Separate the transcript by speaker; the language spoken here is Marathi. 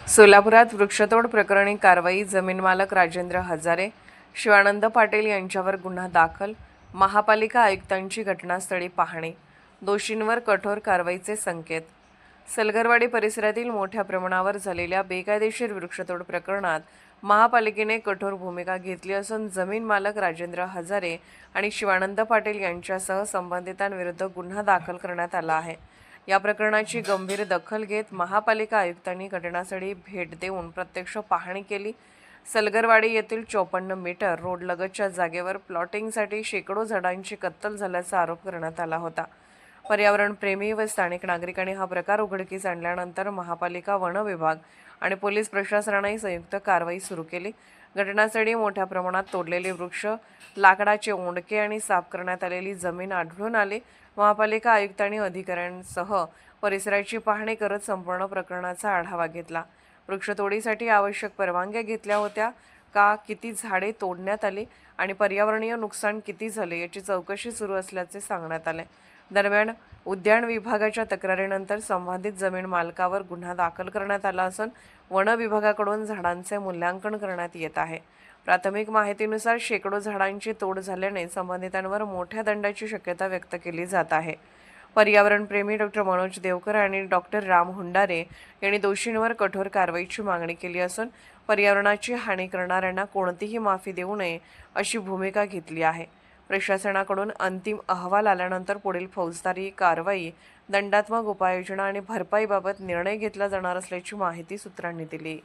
Speaker 1: सोलापुरात वृक्षतोड प्रकरणी कारवाई. जमीन मालक राजेंद्र हजारे, शिवानंद पाटील यांच्यावर गुन्हा दाखल. महापालिका आयुक्तांची घटनास्थळी पाहणी. दोषींवर कठोर कारवाईचे संकेत. सलगरवाडी परिसरातील मोठ्या प्रमाणावर झालेल्या बेकायदेशीर वृक्षतोड प्रकरणात महापालिकेने कठोर भूमिका घेतली असून जमीन मालक राजेंद्र हजारे आणि शिवानंद पाटील यांच्यासह संबंधितांविरुद्ध गुन्हा दाखल करण्यात आला आहे. या प्रकरणाची गंभीर दखल घेत महापालिका आयुक्तांनी घटनास्थळी भेट देऊन प्रत्यक्ष पाहणी केली. सलगरवाडी येथील 54 मीटर रोडलगतच्या जागेवर प्लॉटिंगसाठी शेकडो झाडांची कत्तल झाल्याचा आरोप करण्यात आला होता. पर्यावरणप्रेमी व स्थानिक नागरिकांनी हा प्रकार उघडकीस आणल्यानंतर महापालिका, वन विभाग आणि पोलीस प्रशासनाने संयुक्त कारवाई सुरू केली. घटनास्थळी मोठ्या प्रमाणात तोडलेले वृक्ष, लाकडाचे ओंडके आणि साफ करण्यात आलेली जमीन आढळून आली. महापालिका आयुक्तांनी अधिकाऱ्यांसह परिसराची पाहणी करत संपूर्ण प्रकरणाचा आढावा घेतला. वृक्षतोडीसाठी आवश्यक परवानग्या घेतल्या होत्या का, किती झाडे तोडण्यात आली आणि पर्यावरणीय नुकसान किती झाले याची चौकशी सुरू असल्याचे सांगण्यात आले. दरम्यान उद्यान विभागाच्या तक्रारीनंतर संबंधित जमीन मालकावर गुन्हा दाखल करण्यात आला असून वन विभागाकडून झाडांचे मूल्यांकन करण्यात येत आहे. प्राथमिक माहितीनुसार शेकडो झाडांची तोड झाल्याने संबंधितांवर मोठ्या दंडाची शक्यता व्यक्त केली जात आहे. पर्यावरणप्रेमी डॉ. मनोज देवकर आणि डॉ. राम हुंडारे यांनी दोषींवर कठोर कारवाईची मागणी केली असून पर्यावरणाची हानी करणाऱ्यांना कोणतीही माफी देऊ नये अशी भूमिका घेतली आहे. प्रशासनाकडून अंतिम अहवाल आल्यानंतर पुढील फौजदारी कारवाई, दंडात्मक उपाययोजना आणि भरपाईबाबत निर्णय घेतला जाणार असल्याची माहिती सूत्रांनी दिली.